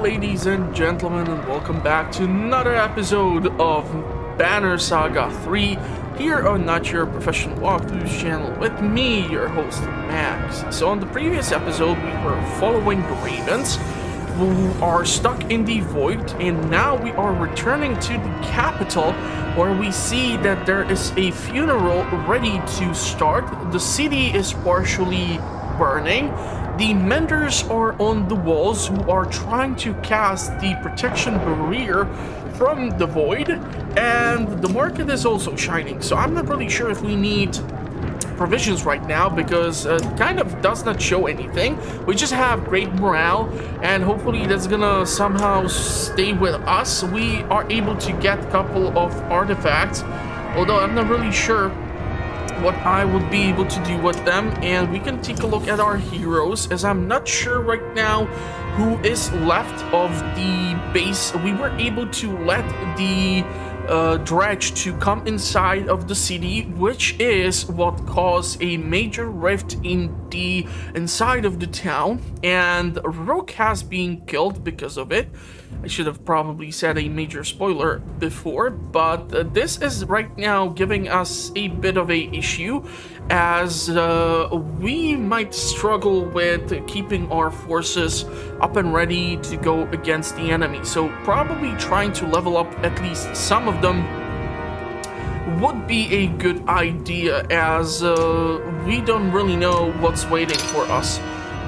ladies and gentlemen, and welcome back to another episode of Banner Saga 3 here on Not Your Professional Walkthroughs channel with me, your host Max. So on the previous episode we were following the Ravens who are stuck in the void, and now we are returning to the capital where we see that there is a funeral ready to start. The city is partially burning. The menders are on the walls who are trying to cast the protection barrier from the void, and the market is also shining. So I'm not really sure if we need provisions right now because it kind of does not show anything. We just have great morale, and hopefully that's gonna somehow stay with us. We are able to get a couple of artifacts, although I'm not really sure what I would be able to do with them. And we can take a look at our heroes, as I'm not sure right now who is left of the base. We were able to let the dredge to come inside of the city, which is what caused a major rift in the inside of the town, and Rook has been killed because of it. I should have probably said a major spoiler before, but this is right now giving us a bit of a issue, as we might struggle with keeping our forces up and ready to go against the enemy. So probably trying to level up at least some of them would be a good idea, as we don't really know what's waiting for us.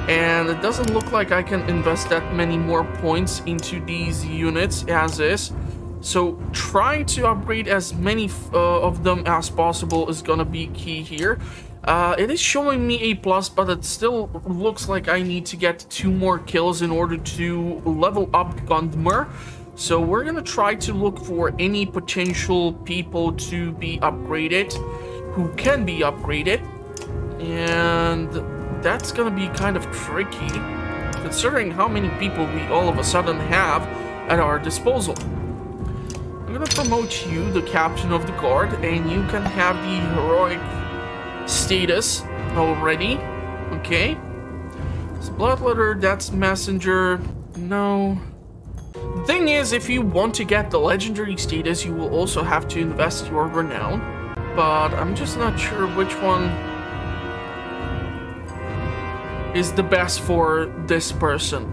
And it doesn't look like I can invest that many more points into these units as is. So trying to upgrade as many of them as possible is gonna be key here. It is showing me a plus, but it still looks like I need to get 2 more kills in order to level up Gundmer. So we're gonna try to look for any potential people to be upgraded, who can be upgraded. And that's gonna be kind of tricky, considering how many people we all of a sudden have at our disposal. I'm gonna promote you, the captain of the guard, and you can have the heroic status already. Okay. It's Bloodletter, that's messenger. No. The thing is, if you want to get the legendary status, you will also have to invest your renown. But I'm just not sure which one is the best for this person,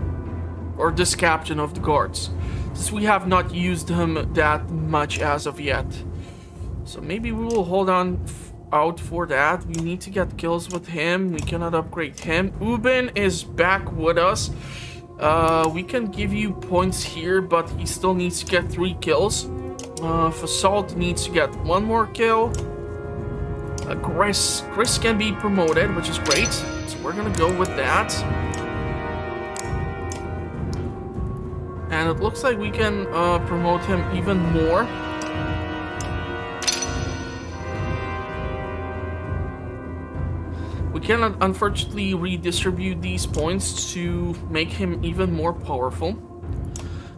or this captain of the guards, since we have not used him that much as of yet. So maybe we will hold on out for that. We need to get kills with him. We cannot upgrade him. Ubin is back with us. We can give you points here, but he still needs to get 3 kills. Fasalt needs to get 1 more kill. Chris can be promoted, which is great. So we're gonna go with that. And it looks like we can promote him even more. We cannot unfortunately redistribute these points to make him even more powerful.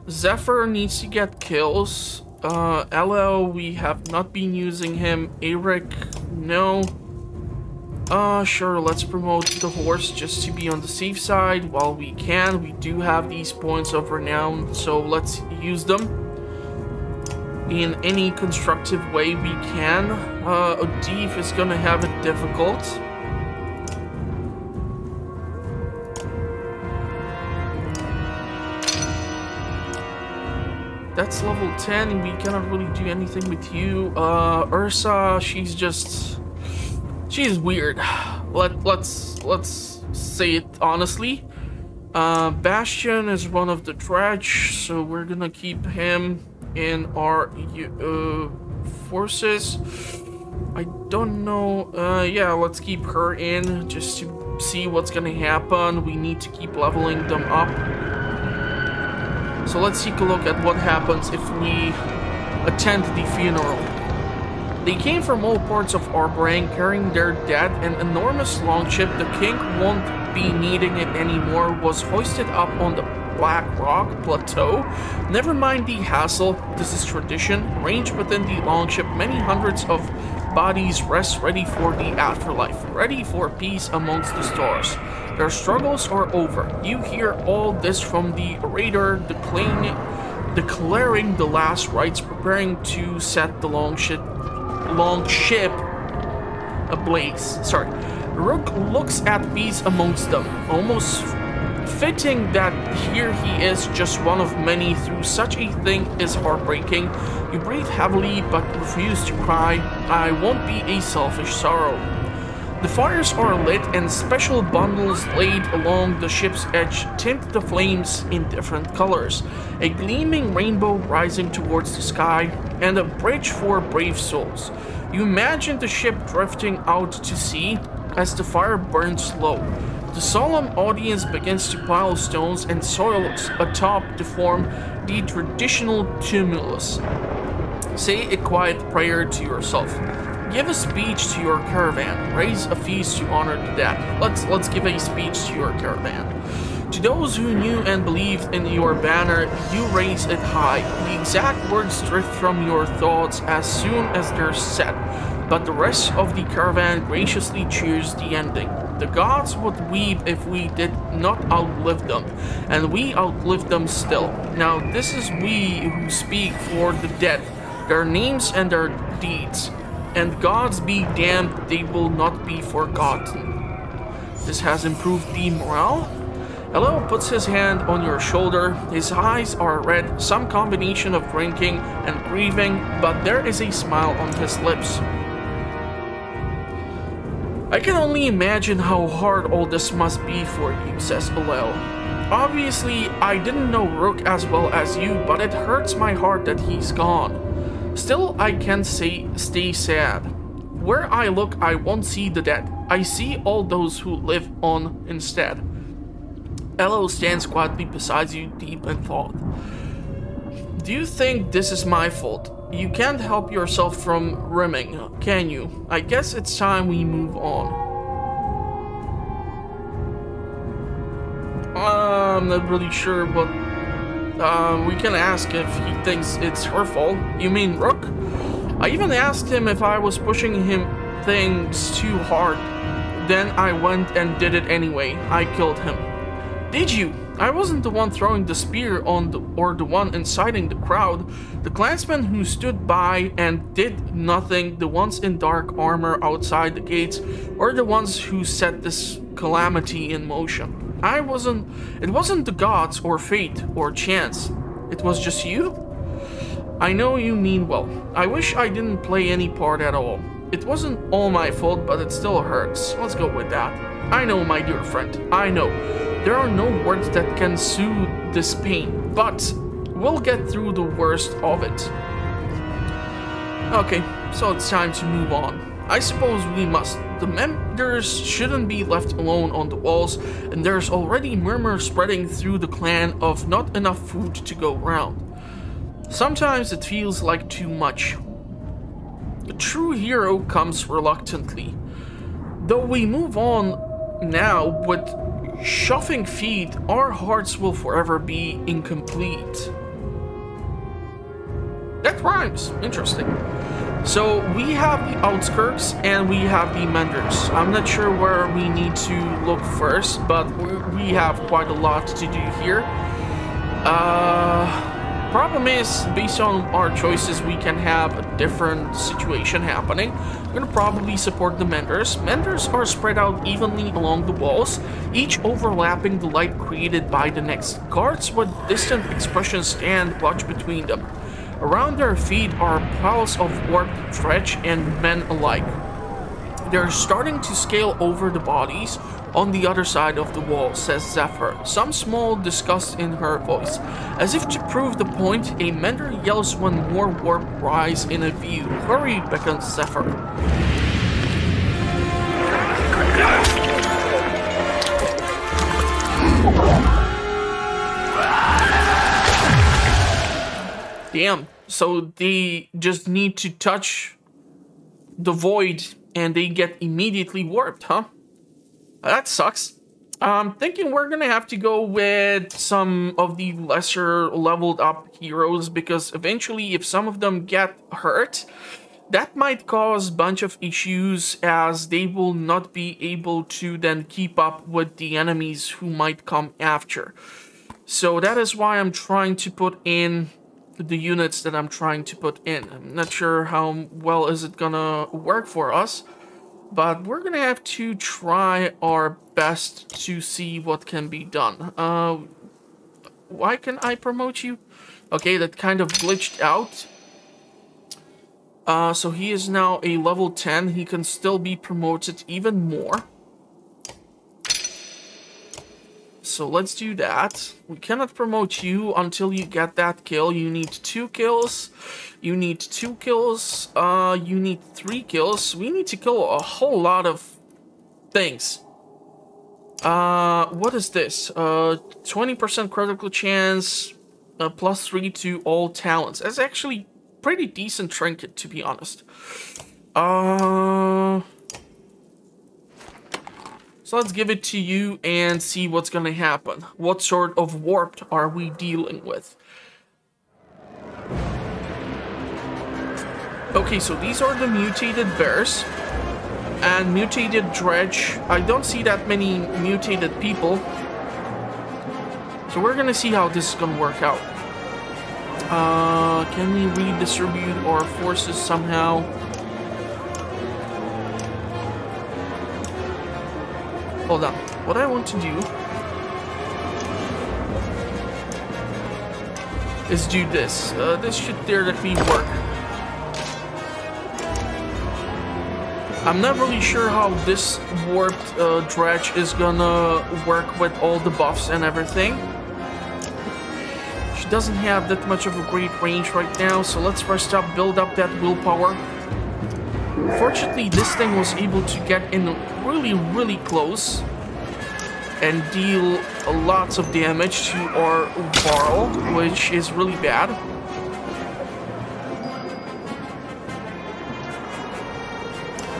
Zephyr needs to get kills. Elo, we have not been using him. Eric, no. Sure, let's promote the horse just to be on the safe side while we can. We do have these points of renown, so let's use them in any constructive way we can. Odif is gonna have it difficult. That's level 10, we cannot really do anything with you. Ursa, she's weird. Let's say it honestly. Bastion is one of the dredge, so we're gonna keep him in our forces. I don't know. Yeah, let's keep her in just to see what's gonna happen. We need to keep leveling them up. So let's take a look at what happens if we attend the funeral. They came from all parts of Aarberang carrying their dead. An enormous longship, the king won't be needing it anymore, was hoisted up on the Black Rock Plateau. Never mind the hassle, this is tradition. Ranged within the longship, many hundreds of bodies rest ready for the afterlife, ready for peace amongst the stars. Their struggles are over. You hear all this from the orator declaring the last rites, preparing to set the long ship ablaze. Sorry. Rook looks at peace amongst them, almost fitting that here he is, just one of many. Through such a thing is heartbreaking. You breathe heavily but refuse to cry. I won't be a selfish sorrow. The fires are lit and special bundles laid along the ship's edge tint the flames in different colors. A gleaming rainbow rising towards the sky and a bridge for brave souls. You imagine the ship drifting out to sea as the fire burns low. The solemn audience begins to pile stones and soil atop to form the traditional tumulus. Say a quiet prayer to yourself. Give a speech to your caravan. Raise a feast to honor the dead. Let's give a speech to your caravan. To those who knew and believed in your banner, you raise it high. The exact words drift from your thoughts as soon as they're said, but the rest of the caravan graciously cheers the ending. The gods would weep if we did not outlive them, and we outlive them still. Now this is we who speak for the dead, their names and their deeds. And gods be damned, they will not be forgotten. This has improved the morale. Hello puts his hand on your shoulder. His eyes are red, some combination of drinking and grieving, but there is a smile on his lips. I can only imagine how hard all this must be for you, says Alel. Obviously, I didn't know Rook as well as you, but it hurts my heart that he's gone. Still, I can't stay sad. Where I look, I won't see the dead. I see all those who live on instead. Elo stands quietly beside you, deep in thought. Do you think this is my fault? You can't help yourself from rimming, can you? I guess it's time we move on. I'm not really sure, but we can ask if he thinks it's her fault. You mean Rook? I even asked him if I was pushing him things too hard. Then I went and did it anyway. I killed him. Did you? I wasn't the one throwing the spear or the one inciting the crowd. The clansmen who stood by and did nothing, the ones in dark armor outside the gates, were the ones who set this calamity in motion. It wasn't the gods or fate or chance. It was just you? I know you mean well. I wish I didn't play any part at all. It wasn't all my fault, but it still hurts. Let's go with that. I know, my dear friend. I know. There are no words that can soothe this pain, but we'll get through the worst of it. Okay, so it's time to move on. I suppose we must. The members shouldn't be left alone on the walls, and there's already murmur spreading through the clan of not enough food to go round. Sometimes it feels like too much. The true hero comes reluctantly. Though we move on now with shuffling feet, our hearts will forever be incomplete. That rhymes. Interesting. So we have the outskirts and we have the menders. I'm not sure where we need to look first, but we have quite a lot to do here. Problem is, based on our choices, we can have a different situation happening. We're gonna probably support the menders. Menders are spread out evenly along the walls, each overlapping the light created by the next. Guards with distant expressions stand watch between them. Around their feet are piles of warped trash and men alike. They're starting to scale over the bodies on the other side of the wall, says Zephyr, some small disgust in her voice. As if to prove the point, a mender yells when more warp rise in a view. Hurry, beckons Zephyr. Damn, so they just need to touch the void and they get immediately warped, huh? That sucks. I'm thinking we're gonna have to go with some of the lesser leveled up heroes, because eventually if some of them get hurt, That might cause a bunch of issues, as they will not be able to then keep up with the enemies who might come after. So that is why I'm trying to put in the units that I'm trying to put in. I'm not sure how well is it gonna work for us, but we're gonna have to try our best to see what can be done. Why can I promote you? Okay, that kind of glitched out. So he is now a level 10. He can still be promoted even more. So let's do that. We cannot promote you until you get that kill. You need 2 kills. You need 2 kills. You need 3 kills. We need to kill a whole lot of things. What is this? 20% critical chance, +3 to all talents. That's actually pretty decent trinket, to be honest. So let's give it to you and see what's gonna happen. What sort of warped are we dealing with? Okay, so these are the mutated bears and mutated dredge. I don't see that many mutated people, so we're gonna see how this is gonna work out. Can we redistribute our forces somehow? Hold on. What I want to do is do this. This should theoretically work. I'm not really sure how this warped dredge is gonna work with all the buffs and everything. She doesn't have that much of a great range right now, so let's rest up, build up that willpower. Fortunately, this thing was able to get in really close and deal lots of damage to our Varl, which is really bad.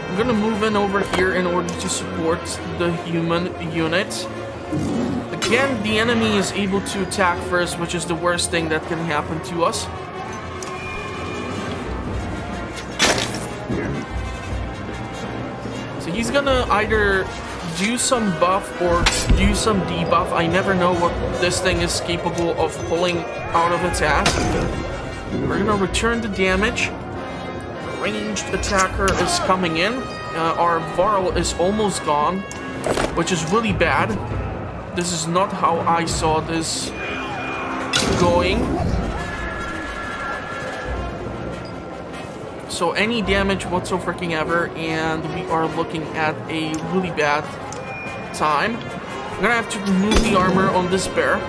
I'm gonna move in over here in order to support the human unit. Again, the enemy is able to attack first, which is the worst thing that can happen to us. So he's gonna either do some buff or do some debuff. I never know what this thing is capable of pulling out of its ass. We're gonna return the damage. The ranged attacker is coming in. Our Varl is almost gone, which is really bad. This is not how I saw this going. So any damage whatsoever, and we are looking at a really bad time. I'm gonna have to remove the armor on this bear.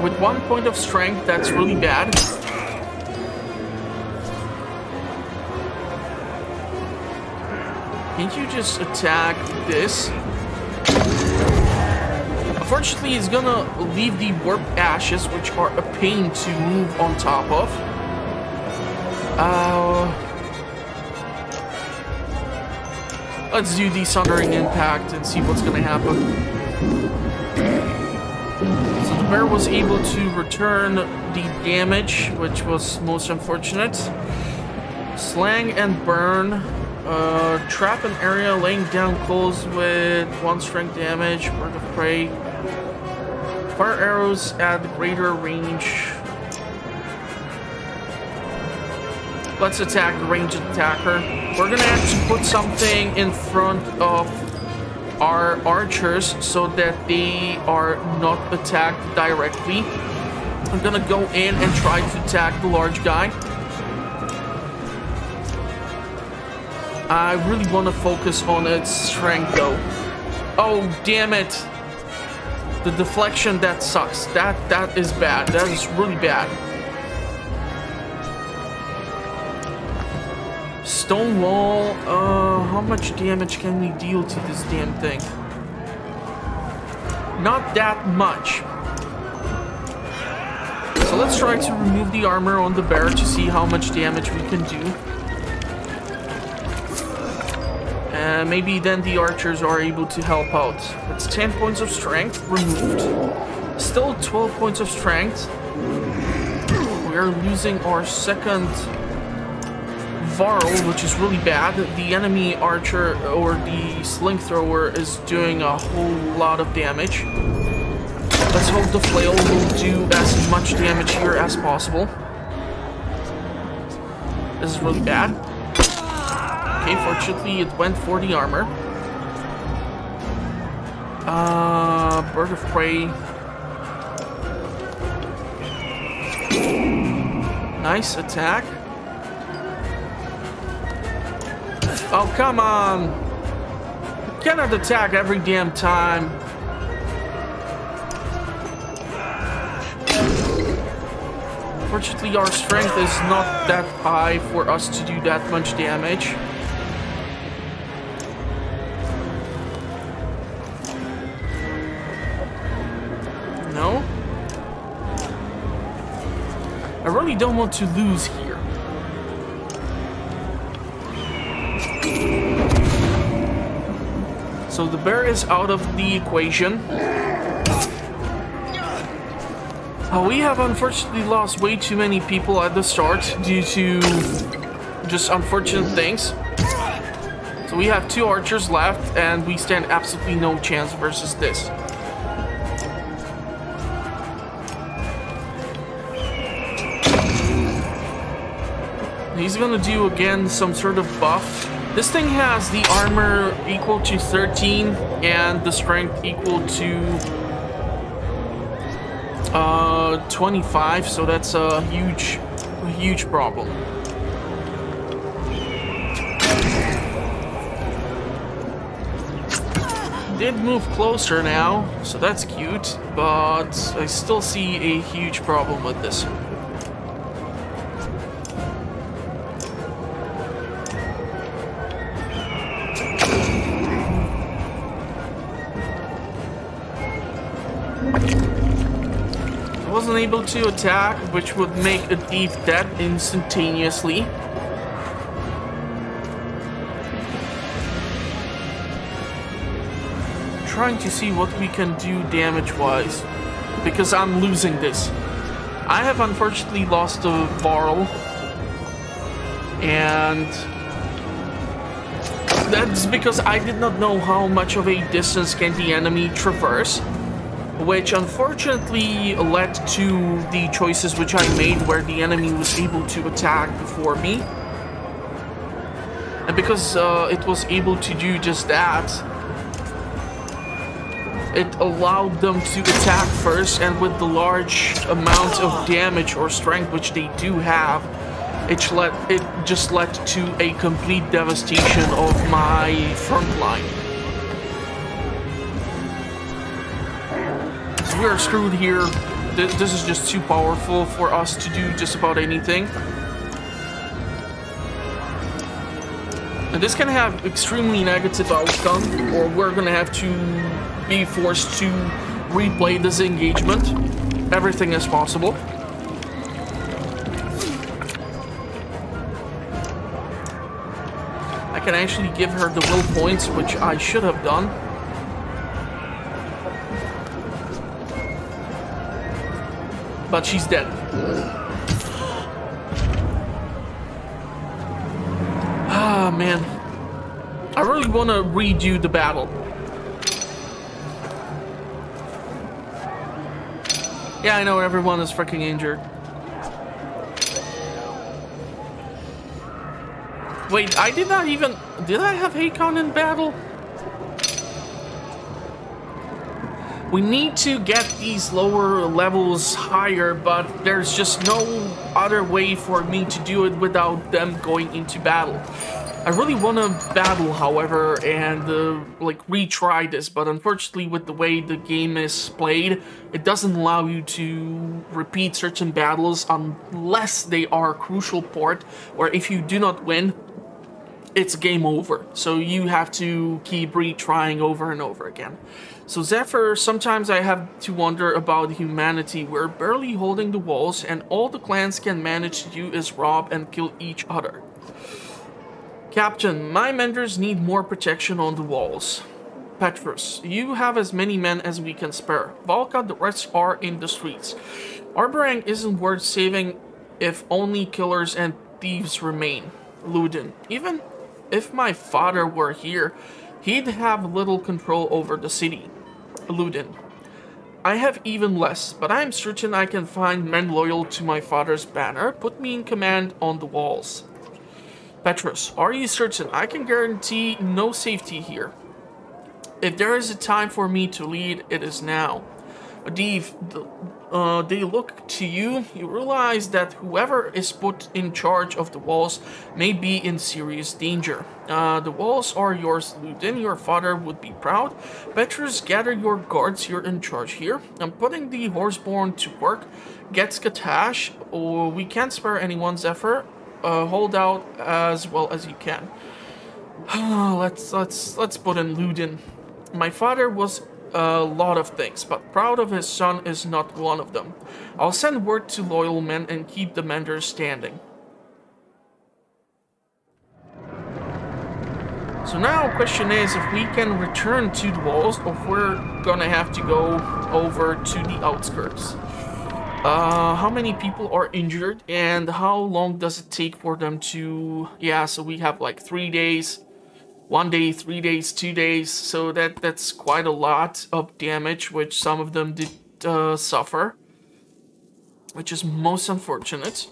With 1 point of strength, that's really bad. Can't you just attack this? Unfortunately, it's gonna leave the warp ashes, which are a pain to move on top of. Let's do the Sundering Impact and see what's gonna happen. So the bear was able to return the damage, which was most unfortunate. Slang and burn. Trap an area, laying down close with 1 strength damage, bird of prey. Fire arrows add greater range. Let's attack the ranged attacker. We're gonna have to put something in front of our archers so that they are not attacked directly. I'm gonna go in and try to attack the large guy. I really want to focus on its strength though. Oh, damn it. The deflection, that sucks. That is bad. That is really bad. Stone wall. How much damage can we deal to this damn thing? Not that much. So let's try to remove the armor on the bear to see how much damage we can do. Maybe then the archers are able to help out. It's 10 points of strength removed. Still 12 points of strength. We are losing our second Varl, which is really bad. The enemy archer or the sling thrower is doing a whole lot of damage. Let's hope the flail will do as much damage here as possible. This is really bad. Okay, fortunately it went for the armor. Bird of Prey. Nice attack. Oh, come on. You cannot attack every damn time. Fortunately, our strength is not that high for us to do that much damage. No? I really don't want to lose here. So the bear is out of the equation. We have unfortunately lost way too many people at the start due to just unfortunate things. So we have 2 archers left and we stand absolutely no chance versus this. He's gonna do again some sort of buff. This thing has the armor equal to 13 and the strength equal to 25, so that's a huge problem. Did move closer now, so that's cute, but I still see a huge problem with this. Wasn't able to attack, which would make a thief dead instantaneously. Trying to see what we can do damage-wise, because I'm losing this. I have unfortunately lost a Varl, and that's because I did not know how much of a distance can the enemy traverse, which unfortunately led to the choices which I made where the enemy was able to attack before me. And because it was able to do just that, it allowed them to attack first, and with the large amount of damage or strength which they do have, it just led to a complete devastation of my front line. We are screwed here. This is just too powerful for us to do just about anything. And this can have extremely negative outcome, or we're gonna have to be forced to replay this engagement. Everything is possible. I can actually give her the will points, which I should have done. But she's dead. Ah, man. I really want to redo the battle. Yeah, I know everyone is freaking injured. Wait, I did not even... Did I have Hakon in battle? We need to get these lower levels higher, but there's just no other way for me to do it without them going into battle. I really want to battle, however, and like retry this, but unfortunately with the way the game is played, it doesn't allow you to repeat certain battles unless they are a crucial part, or if you do not win, it's game over. So you have to keep retrying over and over again. So Zephyr, sometimes I have to wonder about humanity. We're barely holding the walls, and all the clans can manage to do is rob and kill each other. Captain, my menders need more protection on the walls. Petrus, you have as many men as we can spare. Valka, the rest are in the streets. Aarberang isn't worth saving if only killers and thieves remain. Ludin. Even if my father were here, he'd have little control over the city. Ludin. I have even less, but I'm certain I can find men loyal to my father's banner. Put me in command on the walls. Petrus, are you certain? I can guarantee no safety here. If there is a time for me to lead, it is now. Adif, they look to you. You realize that whoever is put in charge of the walls may be in serious danger. The walls are yours, Ludin. Your father would be proud. Petrus, gather your guards. You're in charge here. I'm putting the horseborn to work. Get Skatash. Oh, we can't spare anyone's effort. Hold out as well as you can. Let's put in Ludin. My father was a lot of things, but proud of his son is not one of them. I'll send word to loyal men and keep the menders standing. So now the question is if we can return to the walls or if we're gonna have to go over to the outskirts. How many people are injured and how long does it take for them to... Yeah, so we have like 3 days. 1 day, 3 days, 2 days, so that's quite a lot of damage, which some of them did suffer, which is most unfortunate.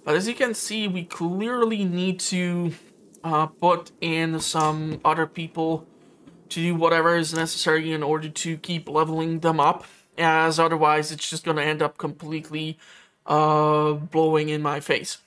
But as you can see, we clearly need to put in some other people to do whatever is necessary in order to keep leveling them up, as otherwise it's just going to end up completely blowing in my face.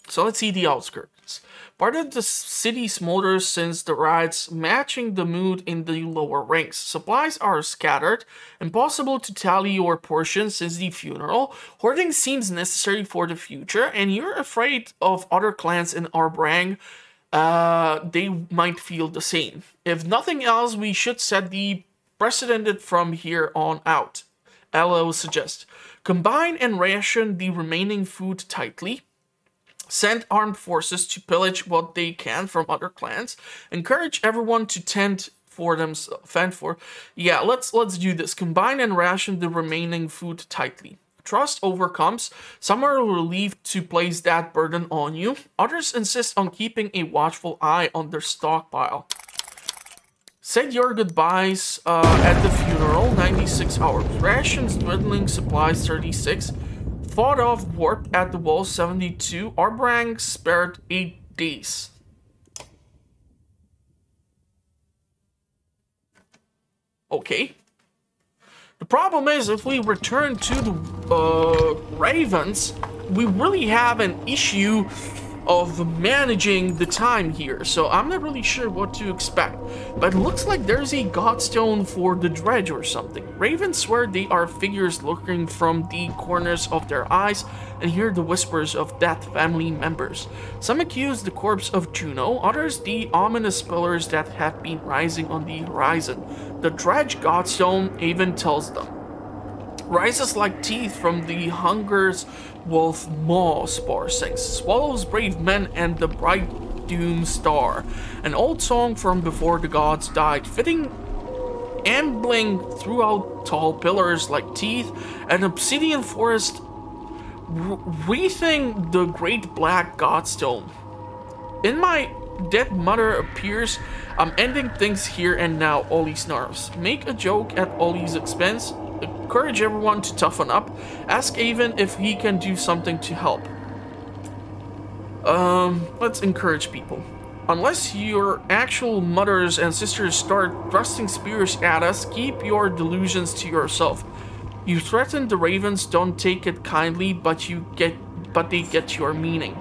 So let's see the outskirts. Part of the city smolders since the riots, matching the mood in the lower ranks. Supplies are scattered, impossible to tally your portion since the funeral. Hoarding seems necessary for the future, and you're afraid of other clans in Aarberang. They might feel the same. If nothing else, we should set the precedent from here on out. LO suggests. Combine and ration the remaining food tightly. Send armed forces to pillage what they can from other clans. Encourage everyone to fend for. Yeah, let's do this. Combine and ration the remaining food tightly. Trust overcomes. Some are relieved to place that burden on you. Others insist on keeping a watchful eye on their stockpile. Said your goodbyes at the funeral, 96 hours. Rations dwindling, supplies 36. Fought off warp at the wall, 72. Aarberang spared 8 days. Okay. The problem is, if we return to the Ravens, we really have an issue of managing the time here, so I'm not really sure what to expect. But it looks like there's a godstone for the dredge or something. Ravens swear they are figures lurking from the corners of their eyes and hear the whispers of dead family members. Some accuse the corpse of Juno, others the ominous pillars that have been rising on the horizon. The dredge godstone even tells them. Rises like teeth from the hunger's wolf maw, Spar sings. Swallows brave men and the bright doom star. An old song from before the gods died, fitting ambling throughout tall pillars like teeth, an obsidian forest wreathing the great black godstone. In my dead mother appears, I'm ending things here and now, Ollie snarls. Make a joke at Ollie's expense. Encourage everyone to toughen up. Ask Avon if he can do something to help. Let's encourage people. Unless your actual mothers and sisters start thrusting spears at us, keep your delusions to yourself. You threaten the Ravens, don't take it kindly, but they get your meaning.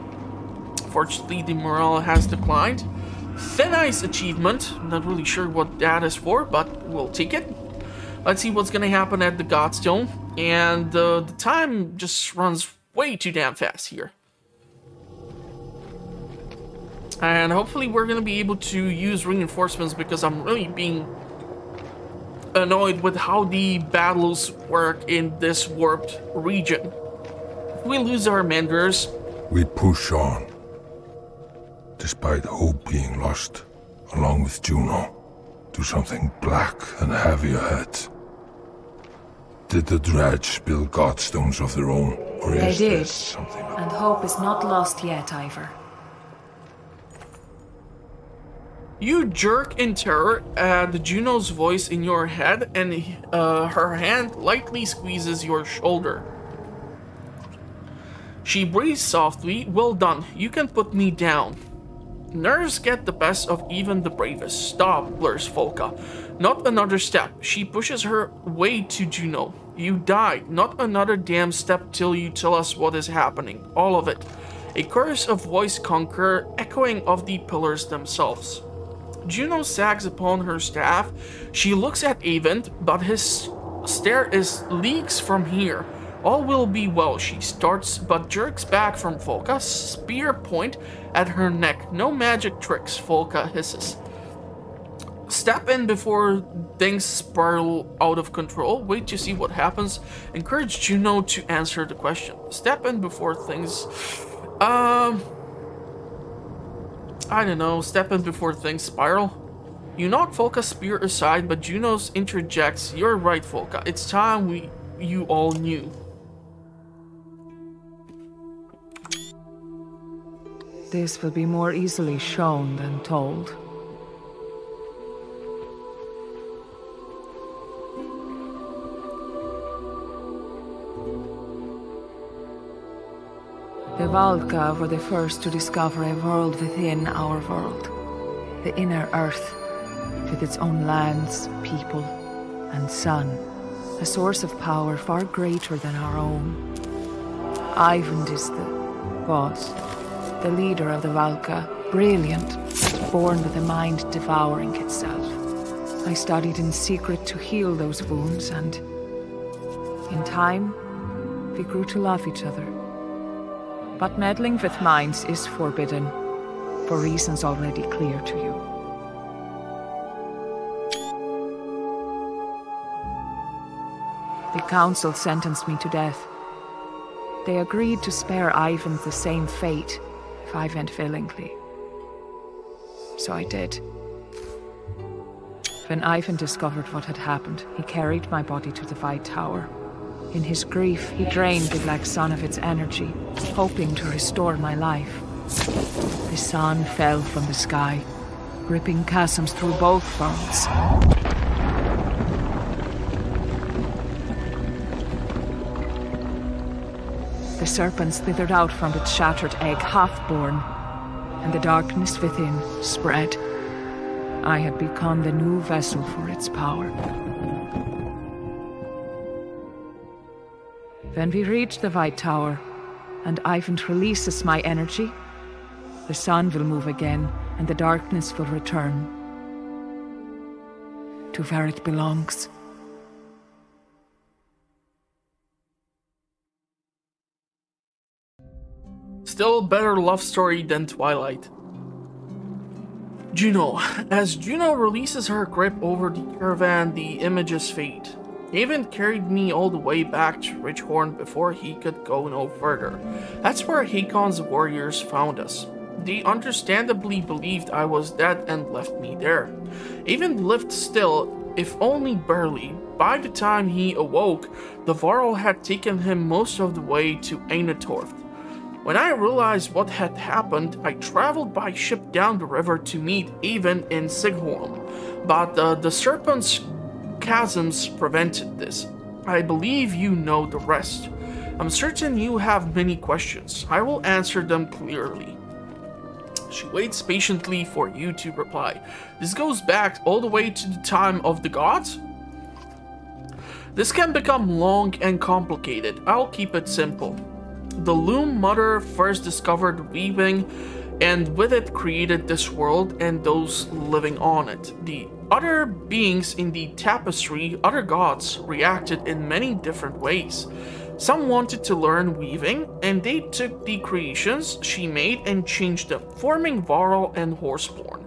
Fortunately, the morale has declined. Thin Ice achievement. Not really sure what that is for, but we'll take it. Let's see what's gonna happen at the Godstone. And the time just runs way too damn fast here. And hopefully we're gonna be able to use reinforcements, because I'm really being annoyed with how the battles work in this warped region. If we lose our menders, we push on, despite hope being lost, along with Juno, to something black and heavy ahead. Did the Dredge build godstones of their own? Or They is did, this something else? and hope is not lost yet, Ivor. You jerk in terror at Juno's voice in your head, and her hand lightly squeezes your shoulder. She breathes softly. Well done. You can put me down. Nerves get the best of even the bravest. Stop, blurs Volka. Not another step. She pushes her way to Juno. You died. Not another damn step till you tell us what is happening. All of it. A chorus of voice conquer, echoing of the pillars themselves. Juno sags upon her staff. She looks at Avent, but his stare is leagues from here. All will be well, she starts, but jerks back from Volka, spear point at her neck. No magic tricks, Volka hisses. Step in before things spiral out of control. Wait to see what happens. Encourage Juno to answer the question. Step in before things... I don't know, step in before things spiral. You knock Volka's spear aside, but Juno's interjects, you're right, Volka. It's time you all knew. This will be more easily shown than told. The Valka were the first to discover a world within our world. The inner earth, with its own lands, people, and sun. A source of power far greater than our own. Ivan was the leader of the Valka, brilliant, born with a mind devouring itself. I studied in secret to heal those wounds, and in time, we grew to love each other. But meddling with minds is forbidden, for reasons already clear to you. The council sentenced me to death. They agreed to spare Ivan the same fate if I went willingly. So I did. When Ivan discovered what had happened, he carried my body to the White Tower. In his grief, he drained the Black Sun of its energy, hoping to restore my life. The sun fell from the sky, ripping chasms through both worlds. The serpent slithered out from its shattered egg, half-born, and the darkness within spread. I had become the new vessel for its power. When we reach the White Tower, and Ivan releases my energy, the sun will move again, and the darkness will return to where it belongs. Still a better love story than Twilight. Juno. As Juno releases her grip over the caravan, the images fade. Avon carried me all the way back to Ridgehorn before he could go no further. That's where Hakon's warriors found us. They understandably believed I was dead and left me there. Avon lived still, if only barely. By the time he awoke, the Varl had taken him most of the way to Einatorth. When I realized what had happened, I traveled by ship down the river to meet Avon in Sigholm, but the Serpent's chasms prevented this. I believe you know the rest. I'm certain you have many questions. I will answer them clearly. She waits patiently for you to reply. This goes back all the way to the time of the gods? This can become long and complicated. I'll keep it simple. The Loom Mother first discovered weaving, and with it created this world and those living on it. The other beings in the tapestry, other gods, reacted in many different ways. Some wanted to learn weaving, and they took the creations she made and changed them, forming Varl and Horseborn.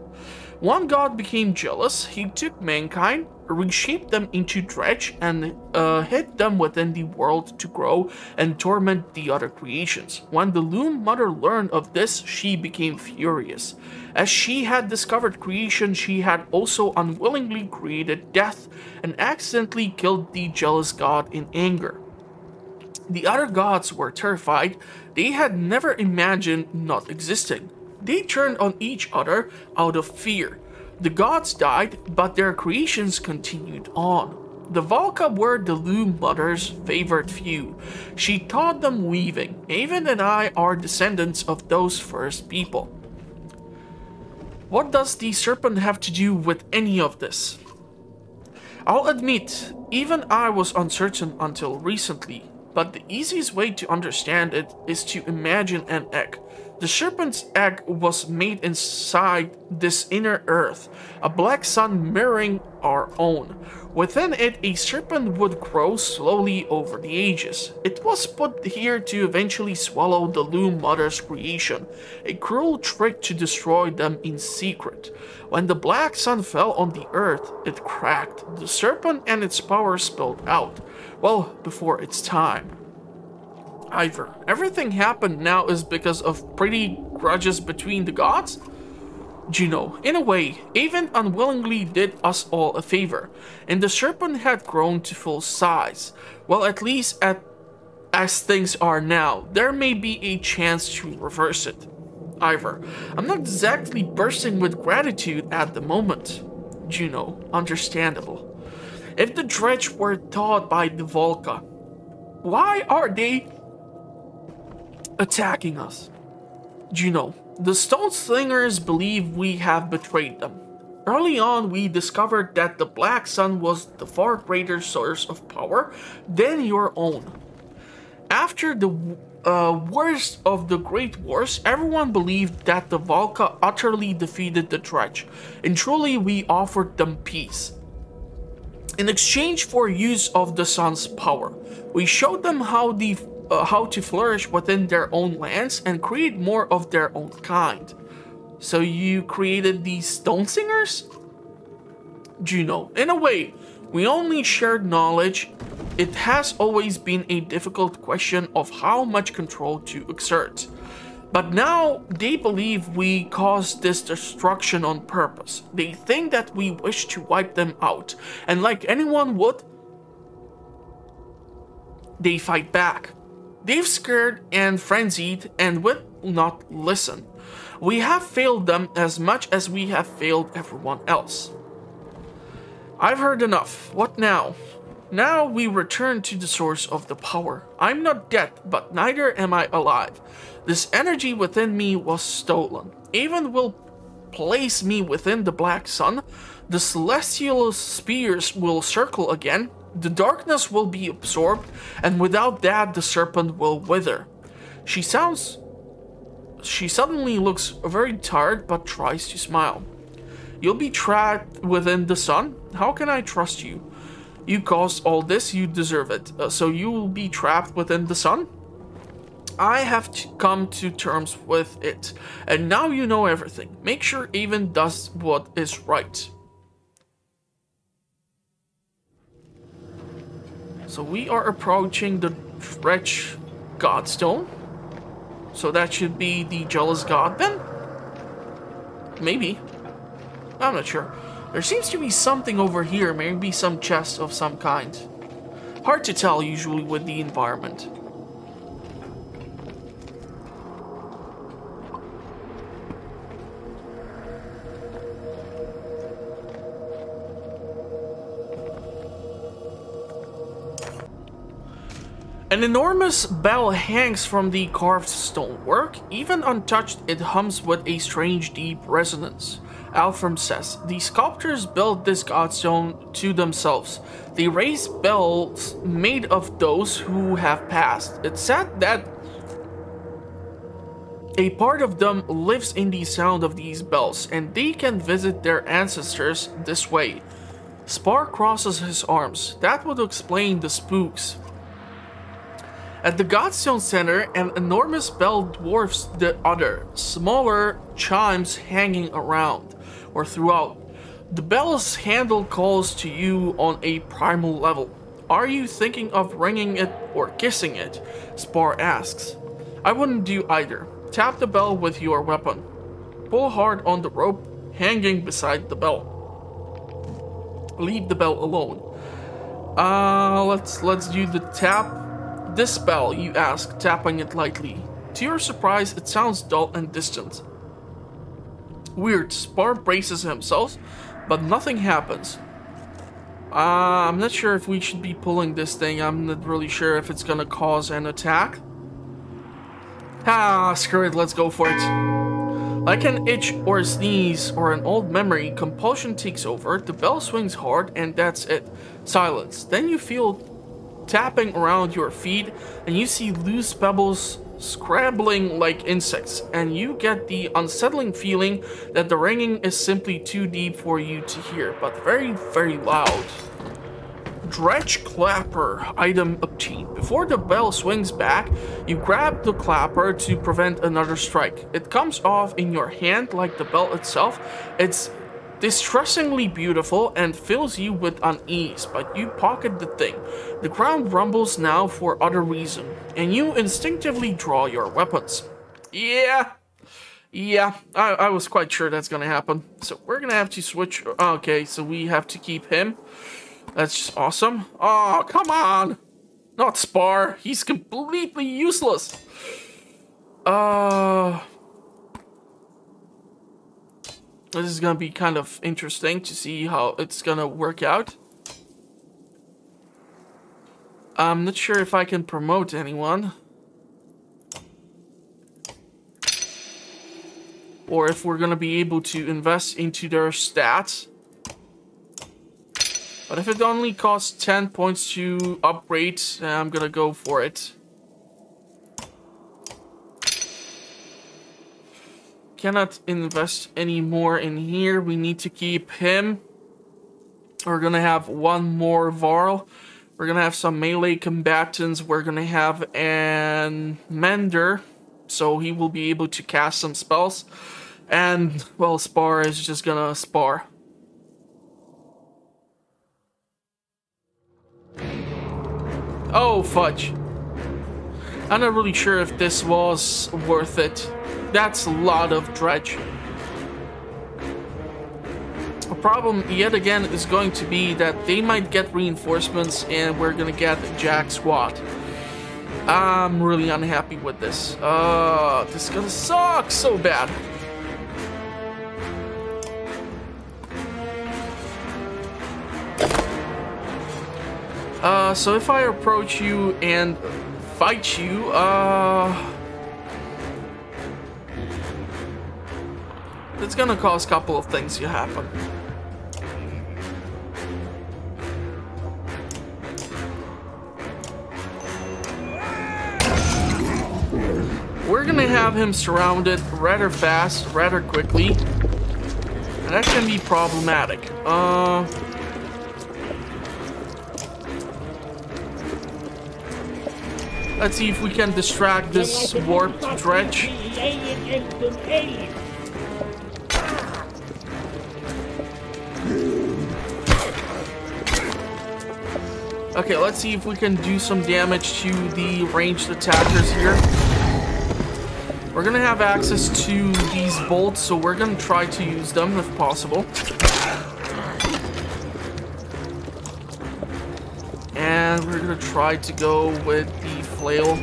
One god became jealous. He took mankind, reshaped them into dredge, and hid them within the world to grow and torment the other creations. When the Loom Mother learned of this, she became furious. As she had discovered creation, she had also unwillingly created death and accidentally killed the jealous god in anger. The other gods were terrified. They had never imagined not existing. They turned on each other out of fear. The gods died, but their creations continued on. The Valka were the Loom Mother's favorite few. She taught them weaving. Avon and I are descendants of those first people. What does the serpent have to do with any of this? I'll admit, even I was uncertain until recently, but the easiest way to understand it is to imagine an egg. The serpent's egg was made inside this inner earth, a black sun mirroring our own. Within it, a serpent would grow slowly over the ages. It was put here to eventually swallow the Loom Mother's creation, a cruel trick to destroy them in secret. When the black sun fell on the earth, it cracked. The serpent and its power spilled out, well before its time. Ivor, everything happened now is because of petty grudges between the gods? Juno, in a way, Avon unwillingly did us all a favor, and the serpent had grown to full size. Well, at least as things are now, there may be a chance to reverse it. Ivor, I'm not exactly bursting with gratitude at the moment. Juno, understandable. If the dredge were taught by the Valka, why are they attacking us? Juno, the Stone Slingers believe we have betrayed them. Early on, we discovered that the Black Sun was the far greater source of power than your own. After the worst of the Great Wars, everyone believed that the Valka utterly defeated the Dredge, and truly we offered them peace. In exchange for use of the sun's power, we showed them how to flourish within their own lands and create more of their own kind. So you created these Stone Singers? Juno, in a way, we only shared knowledge. It has always been a difficult question of how much control to exert. But now they believe we caused this destruction on purpose. They think that we wish to wipe them out, and like anyone would, they fight back. They've scared and frenzied and will not listen. We have failed them as much as we have failed everyone else. I've heard enough. What now? Now we return to the source of the power. I'm not dead, but neither am I alive. This energy within me was stolen. Avon will place me within the Black Sun. The celestial spheres will circle again. The darkness will be absorbed, and without that, the serpent will wither. She suddenly looks very tired, but tries to smile. You'll be trapped within the sun? How can I trust you? You caused all this, you deserve it. So you will be trapped within the sun? I have come to terms with it, and now you know everything. Make sure Avon does what is right. So we are approaching the Dredge Godstone. So that should be the Jealous God then? Maybe. I'm not sure. There seems to be something over here, maybe some chest of some kind. Hard to tell usually with the environment. An enormous bell hangs from the carved stonework. Even untouched, it hums with a strange deep resonance. Alfram says, the sculptors built this godstone to themselves. They raised bells made of those who have passed. It's said that a part of them lives in the sound of these bells, and they can visit their ancestors this way. Spar crosses his arms. That would explain the spooks. At the Godstone center, an enormous bell dwarfs the other, smaller chimes hanging around. or throughout. The bell's handle calls to you on a primal level. Are you thinking of ringing it or kissing it? Spar asks. I wouldn't do either. Tap the bell with your weapon. Pull hard on the rope hanging beside the bell. Leave the bell alone. Let's do the tap. This bell, you ask, tapping it lightly. To your surprise, it sounds dull and distant. Weird. Spar braces himself, but nothing happens. I'm not sure if we should be pulling this thing. I'm not really sure if it's gonna cause an attack. Screw it, let's go for it. Like an itch or a sneeze or an old memory, compulsion takes over, the bell swings hard, and that's it. Silence. Then you feel tapping around your feet, and you see loose pebbles scrabbling like insects, and you get the unsettling feeling that the ringing is simply too deep for you to hear, but very, very loud. Dredge clapper item obtained. Before the bell swings back, you grab the clapper to prevent another strike. It comes off in your hand like the bell itself. It's distressingly beautiful and fills you with unease, but you pocket the thing. The ground rumbles now for other reason, and you instinctively draw your weapons. Yeah, I was quite sure that's gonna happen. So we're gonna have to switch. Okay, so we have to keep him. That's just awesome. Oh, come on! Not Spar. He's completely useless. This is gonna be kind of interesting to see how it's gonna work out. I'm not sure if I can promote anyone. Or if we're gonna be able to invest into their stats. But if it only costs 10 points to upgrade, I'm gonna go for it. Cannot invest any more in here. We need to keep him. We're gonna have one more Varl. We're gonna have some melee combatants. We're gonna have an Mender, so he will be able to cast some spells. And, well, Spar is just gonna spar. Oh, fudge. I'm not really sure if this was worth it. That's a lot of dredge. A problem, yet again, is going to be that they might get reinforcements and we're gonna get a Jack squad. I'm really unhappy with this. This is gonna suck so bad. So if I approach you and fight you, it's gonna cause a couple of things to happen. We're gonna have him surrounded rather fast, rather quickly, and that can be problematic. Let's see if we can distract this warped dredge. Okay, let's see if we can do some damage to the ranged attackers here. We're gonna have access to these bolts, so we're gonna try to use them if possible. And we're gonna try to go with the flail in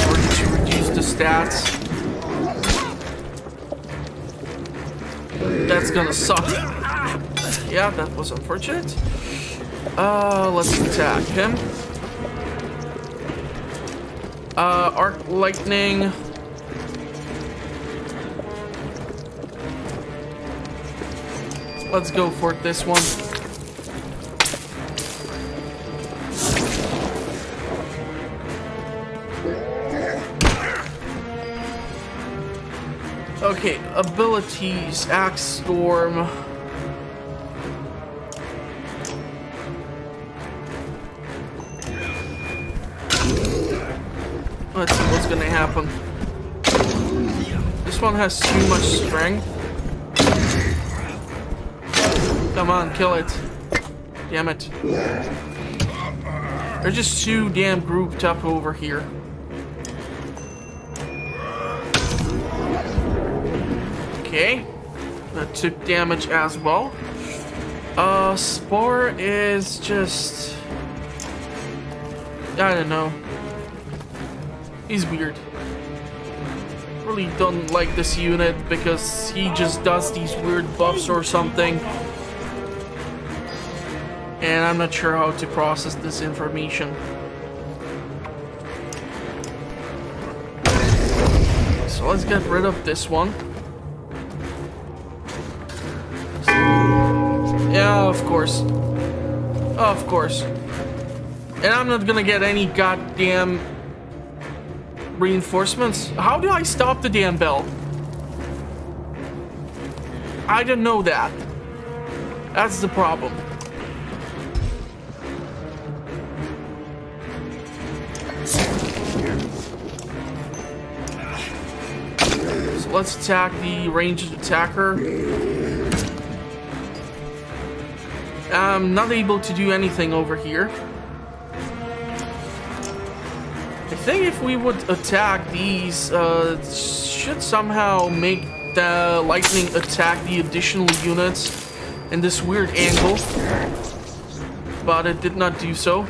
order to reduce the stats. That's gonna suck. Yeah, that was unfortunate. Let's attack him. Arc lightning. Let's go for this one. Okay, abilities, Axe Storm. Let's see what's gonna happen. This one has too much strength. Come on, kill it. Damn it. They're just too damn grouped up over here. Okay. That took damage as well. Spore is just... I don't know. He's weird. Really don't like this unit because he just does these weird buffs or something. And I'm not sure how to process this information. So let's get rid of this one. Yeah, of course. Of course. And I'm not gonna get any goddamn reinforcements. How do I stop the damn bell? I don't know that. That's the problem. So let's attack the ranged attacker. I'm not able to do anything over here. I think if we would attack these, should somehow make the lightning attack the additional units in this weird angle. But it did not do so.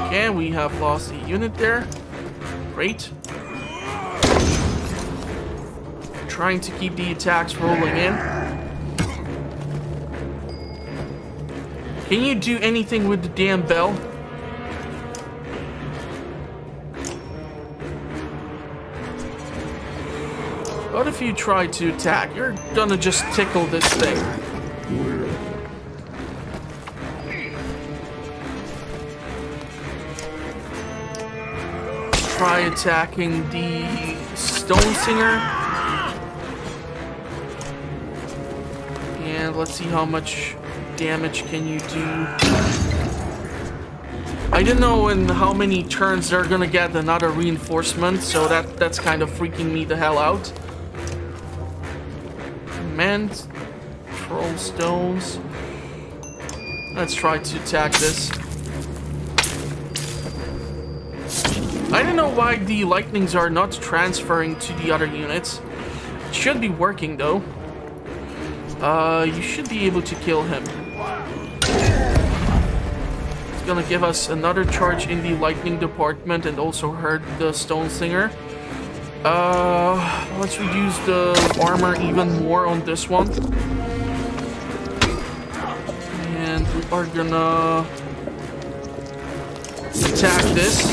Okay, we have lost a unit there. Great. Trying to keep the attacks rolling in. Can you do anything with the damn bell? What if you try to attack? You're gonna just tickle this thing. Try attacking the Stone Singer. And let's see how much damage can you do. I don't know in how many turns they're gonna get another reinforcement, so that's kind of freaking me the hell out. Command, troll stones. Let's try to attack this. I don't know why the lightnings are not transferring to the other units. It should be working though. You should be able to kill him. It's gonna give us another charge in the lightning department and also hurt the Stone Singer. Let's reduce the armor even more on this one. And we are gonna attack this.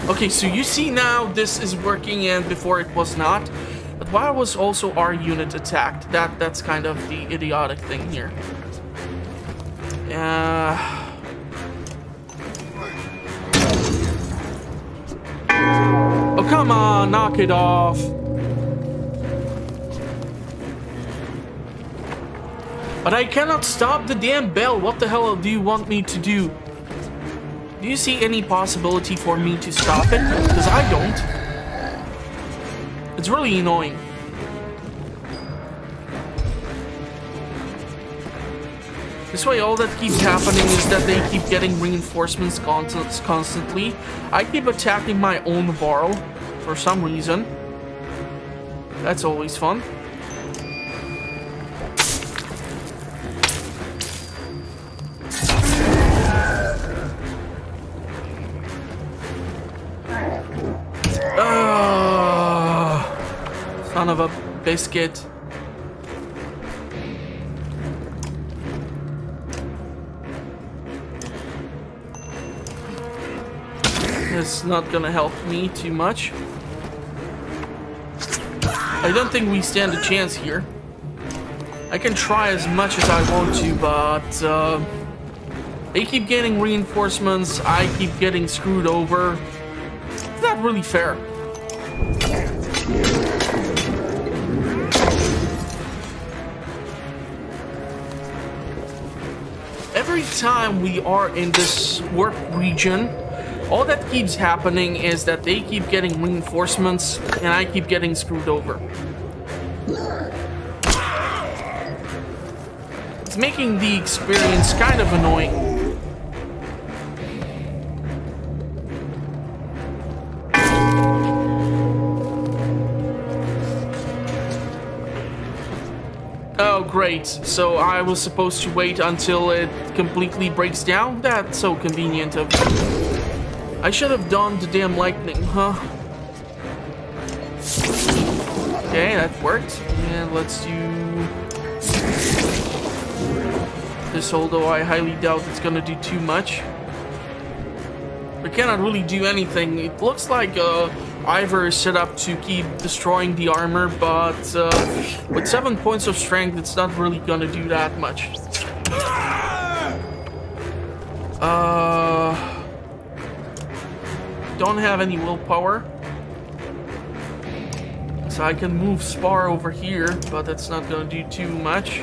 Okay, so you see now this is working and before it was not. But why was also our unit attacked? That's kind of the idiotic thing here. Oh, come on, knock it off. But I cannot stop the damn bell. What the hell do you want me to do? Do you see any possibility for me to stop it? Because I don't. It's really annoying. This way all that keeps happening is that they keep getting reinforcements constantly. I keep attacking my own Varl for some reason. That's always fun. Son of a biscuit. It's not gonna help me too much. I don't think we stand a chance here. I can try as much as I want to, but they keep getting reinforcements, I keep getting screwed over. It's not really fair. Every time we are in this warp region, all that keeps happening is that they keep getting reinforcements and I keep getting screwed over. It's making the experience kind of annoying. Oh, great. So I was supposed to wait until it completely breaks down? That's so convenient of me. I should have done the damn lightning, huh? Okay, that worked. And let's do this, although I highly doubt it's gonna do too much. I cannot really do anything. It looks like Ivor is set up to keep destroying the armor, but with 7 points of strength, it's not really gonna do that much. Don't have any willpower. So I can move Spar over here, but that's not gonna do too much.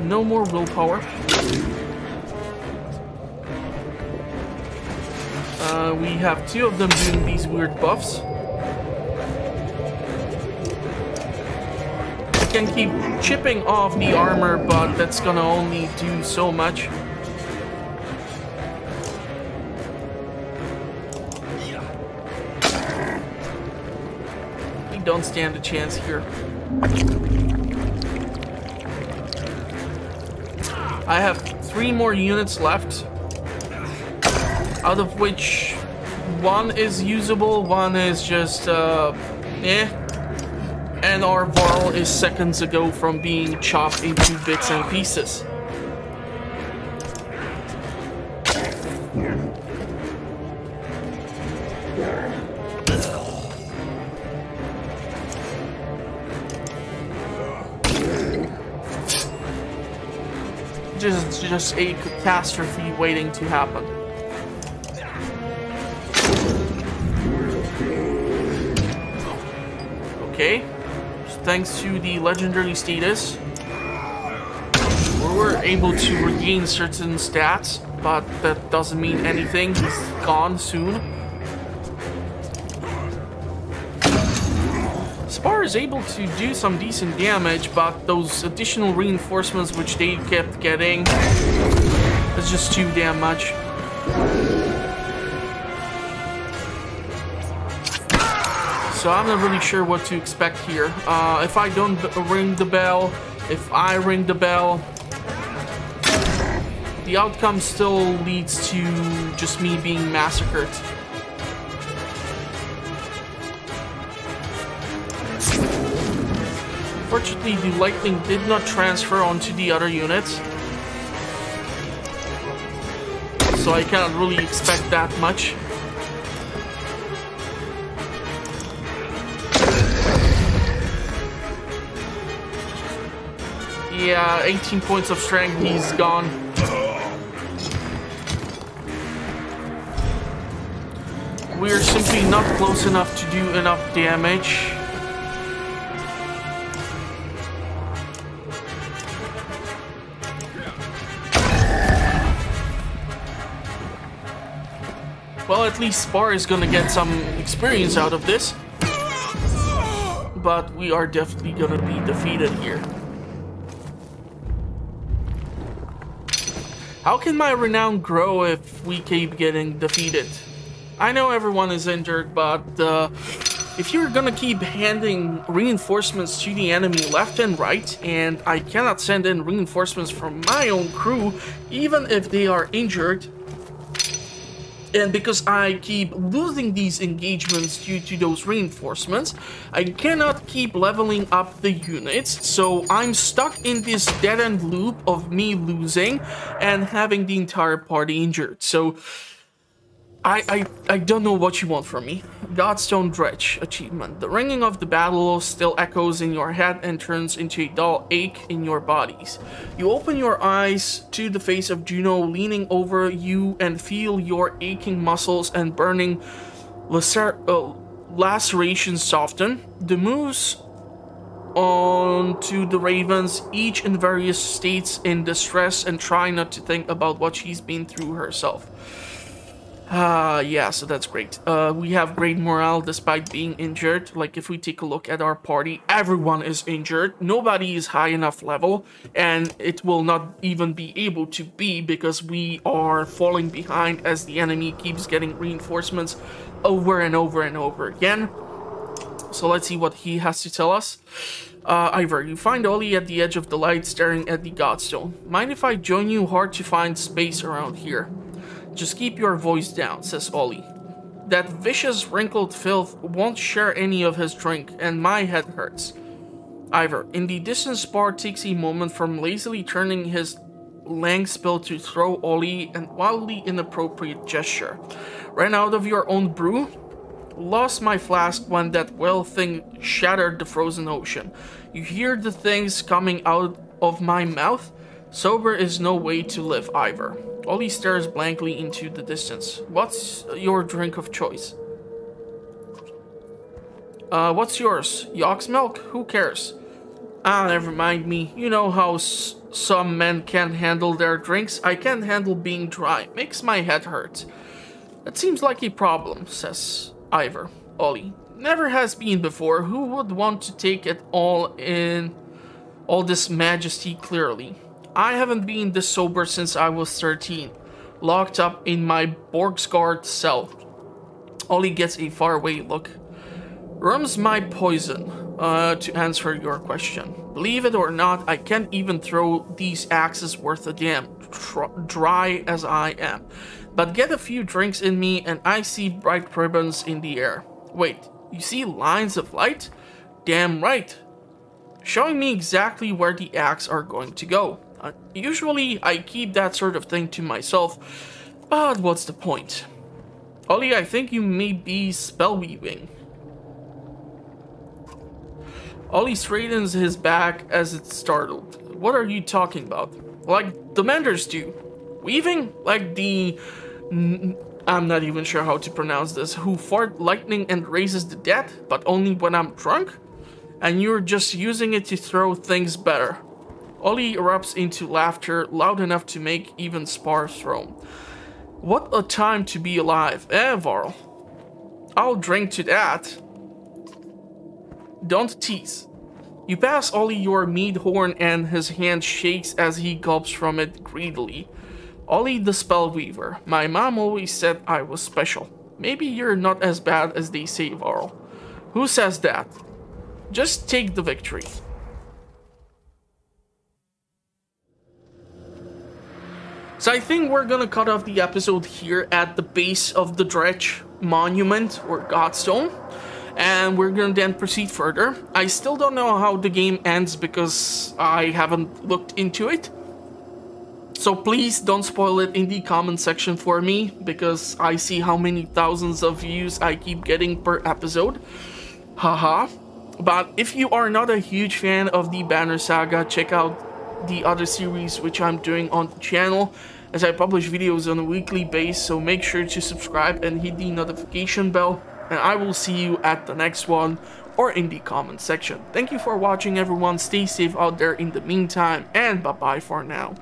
No more willpower. We have 2 of them doing these weird buffs. I can keep chipping off the armor, but that's gonna only do so much. We don't stand a chance here. I have 3 more units left, out of which 1 is usable, 1 is just, eh. And our Varl is seconds ago from being chopped into bits and pieces. Just a catastrophe waiting to happen. Okay, thanks to the legendary status, we were able to regain certain stats, but that doesn't mean anything. He's gone soon. Spar is able to do some decent damage, but those additional reinforcements which they kept getting is just too damn much. So I'm not really sure what to expect here. If I don't ring the bell, if I ring the bell, the outcome still leads to just me being massacred. Fortunately, the lightning did not transfer onto the other units, so I cannot really expect that much. Yeah, 18 points of strength, he's gone. We're simply not close enough to do enough damage. Well, at least Spar is gonna get some experience out of this. But we are definitely gonna be defeated here. How can my renown grow if we keep getting defeated? I know everyone is injured, but if you're gonna keep handing reinforcements to the enemy left and right, and I cannot send in reinforcements from my own crew, even if they are injured, and because I keep losing these engagements due to those reinforcements, I cannot keep leveling up the units, so I'm stuck in this dead-end loop of me losing and having the entire party injured. So I don't know what you want from me. Godstone Dredge achievement. The ringing of the battle still echoes in your head and turns into a dull ache in your bodies. You open your eyes to the face of Juno leaning over you and feel your aching muscles and burning lacerations soften. The moves on to the ravens, each in various states in distress and try not to think about what she's been through herself. Yeah, so that's great. We have great morale despite being injured. Like, if we take a look at our party, everyone is injured. Nobody is high enough level, and it will not even be able to be because we are falling behind as the enemy keeps getting reinforcements over and over and over again. So let's see what he has to tell us. Ivor, you find Ollie at the edge of the light staring at the Godstone. Mind if I join you? Hard to find space around here. Just keep your voice down, says Ollie. That vicious wrinkled filth won't share any of his drink, and my head hurts. Ivor, in the distance, Spar takes a moment from lazily turning his lang spill to throw Ollie an wildly inappropriate gesture. Ran out of your own brew? Lost my flask when that whale thing shattered the frozen ocean. You hear the things coming out of my mouth? Sober is no way to live, Ivor. Ollie stares blankly into the distance. What's your drink of choice? What's yours? Yog's milk? Who cares? Ah, never mind me. You know how some men can't handle their drinks. I can't handle being dry. Makes my head hurt. That seems like a problem, says Ivor. Ollie. Never has been before. Who would want to take it all in all this majesty clearly? I haven't been this sober since I was 13, locked up in my Borgsgard cell. Ollie gets a faraway look. Rum's my poison, to answer your question. Believe it or not, I can't even throw these axes worth a damn, dry as I am. But get a few drinks in me and I see bright ribbons in the air. Wait, you see lines of light? Damn right. Showing me exactly where the axe are going to go. Usually, I keep that sort of thing to myself, but what's the point? Ollie, I think you may be spellweaving. Ollie straightens his back as it's startled. What are you talking about? Like the Menders do. Weaving? Like the... I'm not even sure how to pronounce this. Who fart lightning and raises the dead, but only when I'm drunk? And you're just using it to throw things better. Ollie erupts into laughter loud enough to make even Spar throw. What a time to be alive, Varl? I'll drink to that. Don't tease. You pass Ollie your mead horn and his hand shakes as he gulps from it greedily. Ollie the Spellweaver. My mom always said I was special. Maybe you're not as bad as they say, Varl. Who says that? Just take the victory. So I think we're gonna cut off the episode here at the base of the Dredge Monument or Godstone, and we're gonna then proceed further. I still don't know how the game ends because I haven't looked into it. So please don't spoil it in the comment section for me because I see how many thousands of views I keep getting per episode. Haha. But if you are not a huge fan of the Banner Saga, check out the other series which I'm doing on the channel, as I publish videos on a weekly basis, so make sure to subscribe and hit the notification bell, and I will see you at the next one or in the comment section. Thank you for watching, everyone. Stay safe out there in the meantime, and bye bye for now.